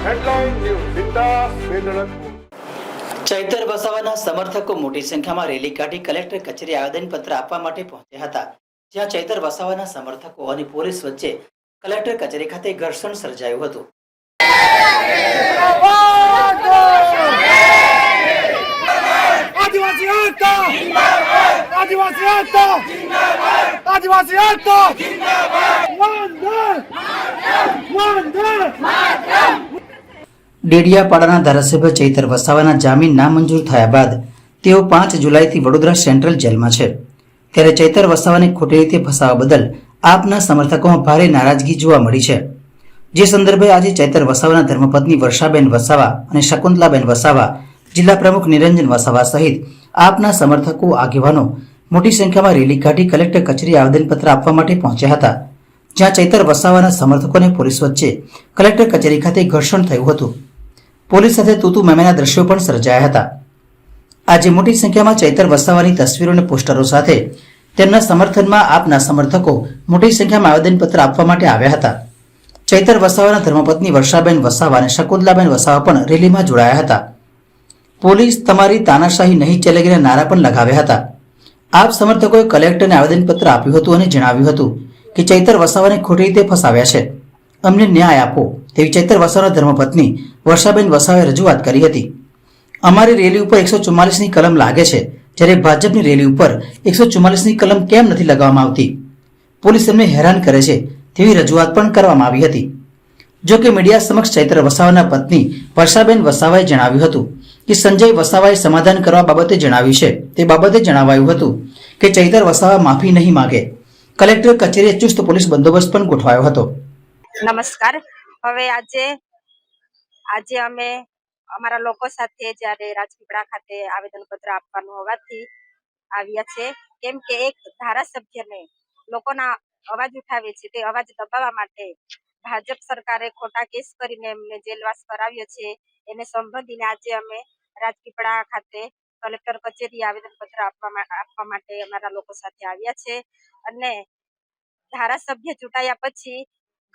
Headline news સીધા વેદળકપુર. ચૈતર વસાવાના સમર્થકો મોટી સંખ્યામાં રેલી કાઢી કલેક્ટર કચેરી આવેદનપત્ર આપવા માટે પહોંચ્યા હતા, જ્યાં ચૈતર વસાવાના સમર્થકો અને પોલીસ વચ્ચે કલેક્ટર કચેરી ખાતે ઘર્ષણ સર્જાયું હતું. ડેડિયાપાડાના ધારાસભ્ય ચૈતર વસાવાના જામીન નામંજૂર થયા બાદ તેઓ 5 જુલાઈથી વડોદરા સેન્ટ્રલ જેલમાં છે. ત્યારે ચૈતર વસાવાને ખોટી રીતે ફસાવા બદલ આપના સમર્થકોમાં ભારે નારાજગી જોવા મળી છે. જે સંદર્ભે આજે ચૈતર વસાવાના ધર્મપત્ની વર્ષાબેન વસાવા અને શકુંતલાબેન વસાવા, જિલ્લા પ્રમુખ નિરંજન વસાવા સહિત આપના સમર્થકો આગેવાનો મોટી સંખ્યામાં રેલી કાઢી કલેક્ટર કચેરી આવેદનપત્ર આપવા માટે પહોંચ્યા હતા, જ્યાં ચૈતર વસાવાના સમર્થકો અને પોલીસ વચ્ચે કલેક્ટર કચેરી ખાતે ઘર્ષણ થયું હતું. પોલીસ સાથે તૂતુ મેમેના દ્રશ્યો પણ સર્જાયા હતા. આજે મોટી સંખ્યામાં ચૈતર વસાવાની તસવીરો અને પોસ્ટરો સાથે તેમના સમર્થનમાં આપના સમર્થકો મોટી સંખ્યામાં આવેદનપત્ર આપવા માટે આવ્યા હતા. ચૈતર વસાવાના ધર્મપત્ની વર્ષાબેન વસાવા અને શકુંતલાબેન વસાવા પણ રેલીમાં જોડાયા હતા. પોલીસ તમારી તાનાશાહી નહીં ચલેગીના નારા પણ લગાવ્યા હતા. આપ સમર્થકોએ કલેક્ટરને આવેદનપત્ર આપ્યું હતું અને જણાવ્યું હતું કે ચૈતર વસાવાને ખોટી રીતે ફસાવ્યા છે, અમને ન્યાય આપો તેવી ચૈતર વસાવાના ધર્મપત્ની વર્ષાબેન વસાવાએ રજૂઆત કરી હતી. અમારી રેલી ઉપર 144ની કલમ લાગે છે, જ્યારે ભાજપની રેલી ઉપર 144ની કલમ કેમ નથી લગાવવામાં આવતી? પોલીસ અમને હેરાન કરે છે તેવી રજૂઆત પણ કરવામાં આવી હતી. જો કે મીડિયા સમક્ષ ચૈતર વસાવાના પત્ની વર્ષાબેન વસાવાએ જણાવ્યું હતું કે સંજય વસાવાએ સમાધાન કરવા બાબતે જણાવ્યું છે. તે બાબતે જણાવાયું હતું કે ચૈતર વસાવા માફી નહીં માંગે. કલેક્ટર કચેરીએ ચુસ્ત પોલીસ બંદોબસ્ત પણ ગોઠવાયો હતો. નમસ્કાર. હવે આજે અમે અમારા લોકો સાથે જ્યારે રાજપીપળા ખાતે આવેદનપત્ર આપવાનું હોવાથી આવ્યા છે, કેમ કે એક ધારાસભ્યને લોકોના અવાજ ઉઠાવે છે તે અવાજ દબાવવા માટે ભાજપ સરકારે ખોટા કેસ કરીને એમને જેલવાસ કરાવ્યો છે. એને સંબોધીને આજે અમે રાજપીપળા ખાતે કલેક્ટર કચેરી આવેદનપત્ર આપવા માટે અમારા લોકો સાથે આવ્યા છે. અને ધારાસભ્ય ચૂંટાયા પછી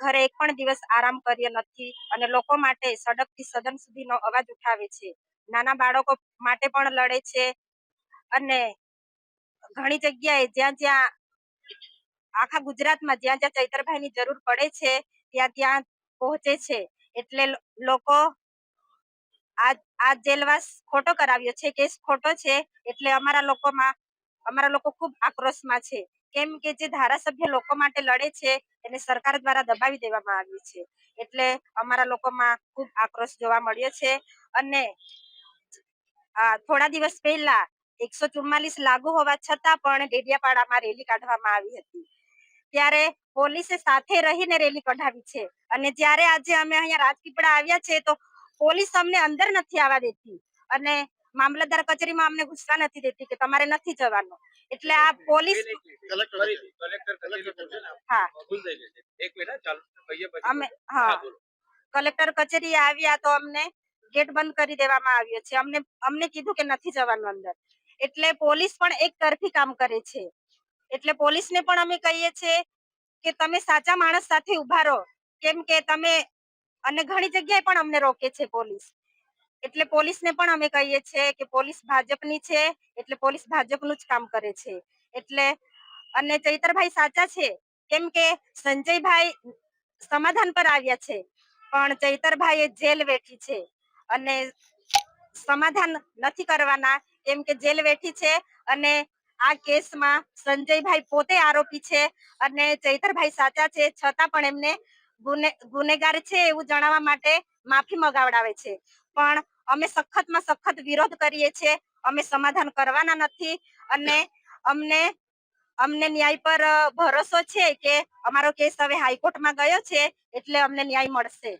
ઘરે એક પણ દિવસ આરામ કર્યો નથી અને લોકો માટે સડકથી સદન સુધીનો અવાજ ઉઠાવે છે. નાના બાળકો માટે પણ લડે છે અને ઘણી જગ્યાએ જ્યાં આખા ગુજરાતમાં જ્યાં ચૈતરભાઈની જરૂર પડે છે ત્યાં પહોંચે છે. એટલે લોકો આ જેલવાસ ખોટો કરાવ્યો છે, કેસ ખોટો છે. એટલે અમારા લોકો ખૂબ આક્રોશમાં છે, કેમ કે જે ધારાસભ્ય લોકો માટે લડે છે એને સરકાર દ્વારા દબાવી દેવામાં આવ્યું છે. એટલે અમારા લોકોમાં ખૂબ આક્રોશ જોવા મળ્યો છે. અને થોડા દિવસ પહેલા 144 લાગુ હોવા છતાં પણ ડેડિયાપાડામાં રેલી કાઢવામાં આવી હતી. ત્યારે પોલીસે સાથે રહીને રેલી કઢાવી છે. અને જ્યારે આજે અમે અહીંયા રાજપીપળા આવ્યા છે તો પોલીસ અમને અંદર નથી આવવા દેતી અને મામલતદાર કચેરીમાં અમને ઘૂસવા નથી દેતી કે તમારે નથી જવાનું. એટલે આ પોલીસ કલેક્ટર કચેરી આવ્યા તો અમને ગેટ બંધ કરી દેવામાં આવ્યો છે. અમને કીધું કે નથી જવાનું અંદર. એટલે પોલીસ પણ એક તરફી કામ કરે છે. એટલે પોલીસને પણ અમે કહીએ છીએ કે તમે સાચા માણસ સાથે ઉભા રહો, કેમ કે તમે અને ઘણી જગ્યાએ પણ અમને રોકે છે પોલીસ. એટલે પોલીસને પણ અમે કહીએ છીએ કે પોલીસ ભાજપની છે, એટલે પોલીસ ભાજપનું જ કામ કરે છે. એટલે અને ચૈતરભાઈ સાચા છે, કેમ કે સંજયભાઈ સમાધાન પર આવ્યા છે પણ ચૈતરભાઈ જેલ વેઠી છે અને સમાધાન નથી કરવાના, કેમ કે જેલ વેઠી છે. અને આ કેસમાં સંજયભાઈ પોતે આરોપી છે અને ચૈતરભાઈ સાચા છે, છતાં પણ એમને ગુનેગાર છે એવું જણાવવા માટે માફી મંગાવડાવે છે. પણ અમે સખતમાં સખત વિરોધ કરીએ છીએ. અમે સમાધાન કરવાના નથી અને અમને ન્યાય પર ભરોસો છે કે અમારો કેસ હવે હાઈકોર્ટમાં ગયો છે એટલે અમને ન્યાય મળશે.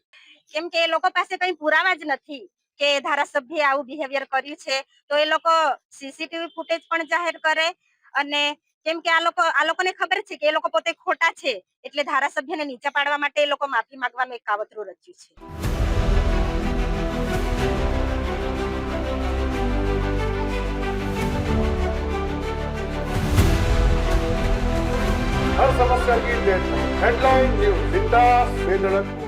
કેમ કે એ લોકો પાસે કઈ પુરાવા જ નથી કે ધારાસભ્યએ આવું બિહેવિયર કર્યું છે. તો એ લોકો સીસીટીવી ફૂટેજ પણ જાહેર કરે અને કેમ કે આ લોકોને ખબર છે કે એ લોકો પોતે ખોટા છે, એટલે ધારાસભ્યને નીચે પાડવા માટે એ લોકો માફી માંગવાનું એક કાવતરું રચ્યું છે. हर समस्या की डेडलाइन हेडलाइन न्यूज સીધા વેદળકપુર.